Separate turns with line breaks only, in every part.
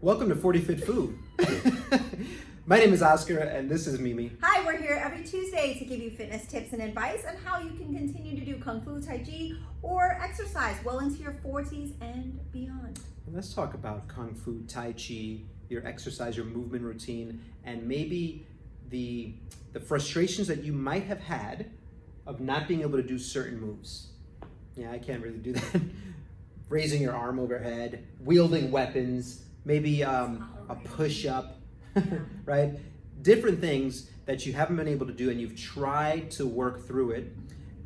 Welcome to 40 Fit Food. My name is Oscar and this is Mimi.
Hi, we're here every Tuesday to give you fitness tips and advice on how you can continue to do Kung Fu, Tai Chi, or exercise well into your 40s and beyond.
Let's talk about Kung Fu, Tai Chi, your exercise, your movement routine, and maybe the frustrations that you might have had of not being able to do certain moves. Yeah, I can't really do that. Raising your arm overhead, wielding weapons, maybe a push-up, right? Different things that you haven't been able to do and you've tried to work through it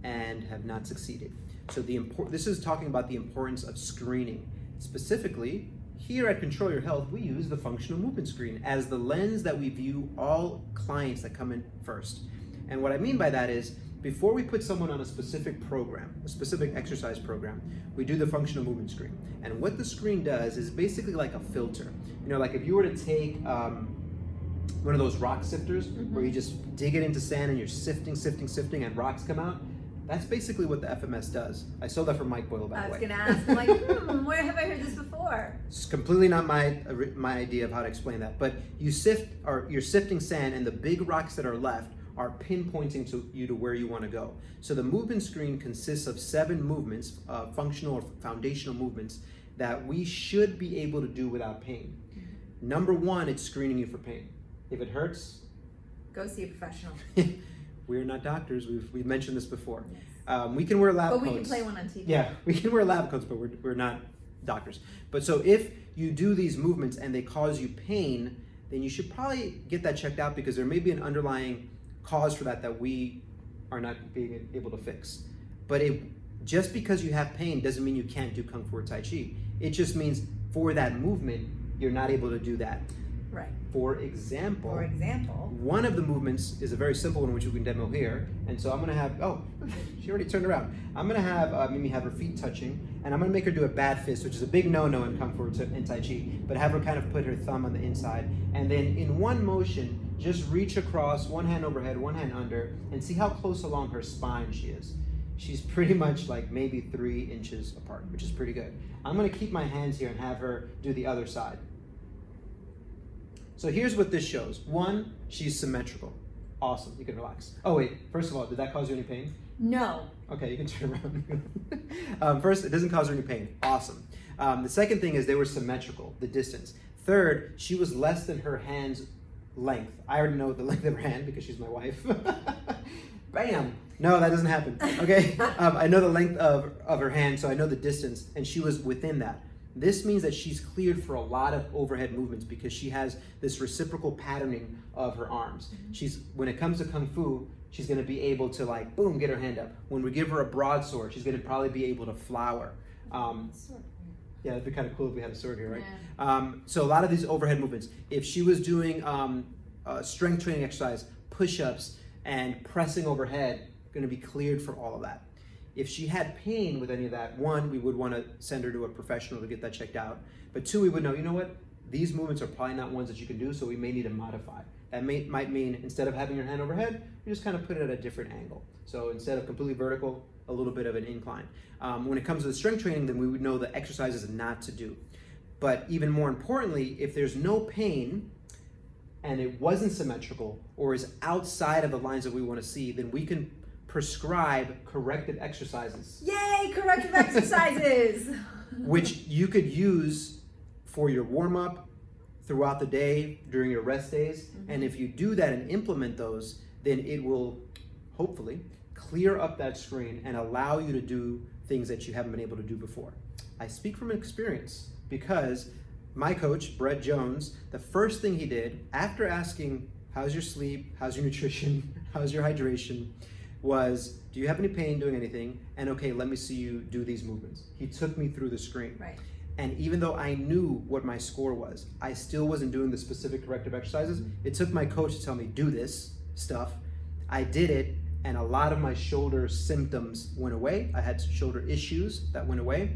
and have not succeeded. So this is talking about the importance of screening. Specifically, here at Control Your Health, we use the functional movement screen as the lens that we view all clients that come in first. And what I mean by that is, before we put someone on a specific program, a specific exercise program, we do the functional movement screen. And what the screen does is basically like a filter. You know, like if you were to take one of those rock sifters, where you just dig it into sand and you're sifting, and rocks come out, that's basically what the FMS does. I stole that from Mike Boyle, by the way.
I was going to ask, where have I heard this before?
It's completely not my idea of how to explain that. But you're sifting sand, and the big rocks that are left are pinpointing to where you want to go. So the movement screen consists of 7 movements, functional or foundational movements, that we should be able to do without pain. Number 1, it's screening you for pain. If it hurts,
go see a professional.
We're not doctors. We've mentioned this before.
Yes.
We can wear lab coats.
But we can play one on TV.
Yeah, we can wear lab coats, but we're not doctors. But so if you do these movements and they cause you pain, then you should probably get that checked out, because there may be an underlying cause for that we are not being able to fix. But just because you have pain doesn't mean you can't do Kung Fu or Tai Chi. It just means for that movement, you're not able to do that.
Right.
For example, one of the movements is a very simple one, which we can demo here. And so I'm gonna have, she already turned around. I'm gonna have Mimi have her feet touching, and I'm gonna make her do a bad fist, which is a big no-no in Kung Fu and Tai Chi, but have her kind of put her thumb on the inside. And then in one motion, just reach across, one hand overhead, one hand under, and see how close along her spine she is. She's pretty much like maybe 3 inches apart, which is pretty good. I'm gonna keep my hands here and have her do the other side. So here's what this shows. 1, she's symmetrical. Awesome, you can relax. Oh wait, first of all, did that cause you any pain?
No.
Okay, you can turn around. First, it doesn't cause her any pain. Awesome. The second thing is they were symmetrical, the distance. Third, she was less than her hand's length. I already know the length of her hand because she's my wife. Bam! No, that doesn't happen. Okay, I know the length of her hand, so I know the distance, and she was within that. This means that she's cleared for a lot of overhead movements because she has this reciprocal patterning of her arms. When it comes to Kung Fu, she's going to be able to like, boom, get her hand up. When we give her a broadsword, she's going to probably be able to flower. Yeah, it'd be kind of cool if we had a sword here, right? Yeah. So a lot of these overhead movements, if she was doing strength training exercise, push-ups, and pressing overhead, going to be cleared for all of that. If she had pain with any of that, 1, we would want to send her to a professional to get that checked out. But 2, we would know, you know what? These movements are probably not ones that you can do, so we may need to modify. That might mean instead of having your hand overhead, you just kind of put it at a different angle. So instead of completely vertical, a little bit of an incline. When it comes to the strength training, then we would know the exercises not to do. But even more importantly, if there's no pain and it wasn't symmetrical or is outside of the lines that we want to see, then we can prescribe corrective exercises.
Yay, corrective exercises!
Which you could use for your warm-up throughout the day, during your rest days. And if you do that and implement those, then it will hopefully clear up that screen and allow you to do things that you haven't been able to do before. I speak from experience because my coach, Brett Jones, the first thing he did after asking, how's your sleep, how's your nutrition, how's your hydration, was, do you have any pain doing anything? And okay, let me see you do these movements. He took me through the screen.
Right.
And even though I knew what my score was, I still wasn't doing the specific corrective exercises. It took my coach to tell me, do this stuff. I did it, and a lot of my shoulder symptoms went away. I had shoulder issues that went away.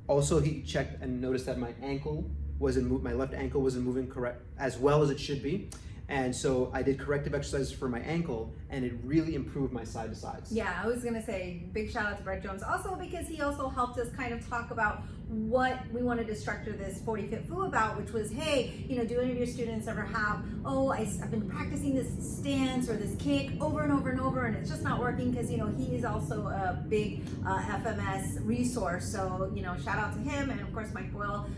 Also, he checked and noticed that my ankle wasn't my left ankle wasn't moving correct as well as it should be. And so I did corrective exercises for my ankle, and it really improved my side to sides.
Yeah, I was gonna say big shout out to Brett Jones also, because he also helped us kind of talk about what we wanted to structure this 40 Fit Fu about, which was, hey, do any of your students ever have, I've been practicing this stance or this kick over and over and over, and it's just not working, because he is also a big FMS resource. So shout out to him, and of course Mike Boyle.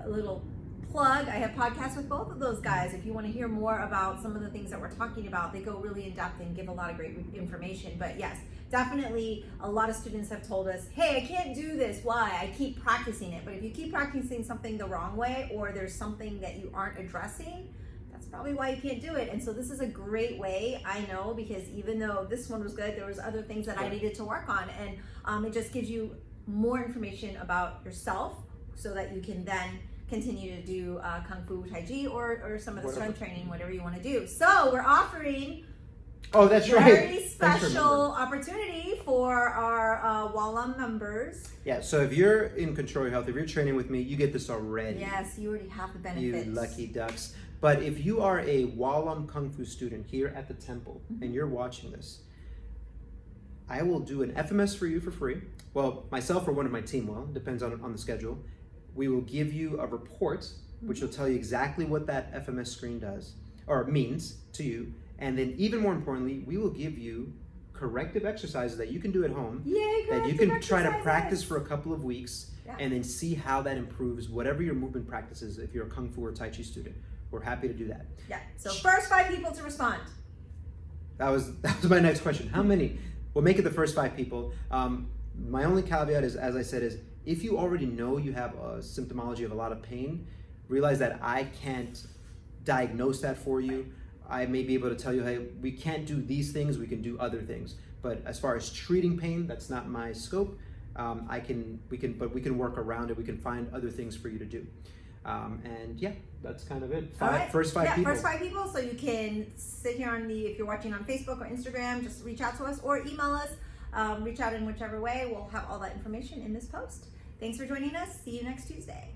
Little plug, I have podcasts with both of those guys. If you want to hear more about some of the things that we're talking about, they go really in depth and give a lot of great information. But yes, definitely a lot of students have told us, hey, I can't do this. Why? I keep practicing it. But if you keep practicing something the wrong way, or there's something that you aren't addressing, that's probably why you can't do it. And so this is a great way, I know, because even though this one was good, there was other things that I needed to work on. And it just gives you more information about yourself, so that you can then continue to do Kung Fu, Tai Chi, or some of the strength training, whatever you want to do. So we're offering
that's
very special opportunity for our Wallam members.
Yeah, so if you're in Control Your Health, if you're training with me, you get this already.
Yes, you already have the benefits.
You lucky ducks. But if you are a Wallam Kung Fu student here at the temple, and you're watching this, I will do an FMS for you for free. Well, myself or one of my team will, depends on the schedule. We will give you a report, which will tell you exactly what that FMS screen does, or means to you. And then even more importantly, we will give you corrective exercises that you can do at home.
Yay,
that you can try to practice for a couple of weeks, and then see how that improves whatever your movement practices if you're a Kung Fu or Tai Chi student. We're happy to do that.
Yeah, so first 5 people to respond.
That was my next question. How many? We'll make it the first 5 people. My only caveat is, as I said, is if you already know you have a symptomology of a lot of pain, realize that I can't diagnose that for you. I may be able to tell you, hey, we can't do these things, we can do other things. But as far as treating pain, that's not my scope. We can work around it. We can find other things for you to do. And yeah, that's kind of it. First five people.
First 5 people. So you can sit here if you're watching on Facebook or Instagram, just reach out to us or email us. Reach out in whichever way. We'll have all that information in this post. Thanks for joining us. See you next Tuesday.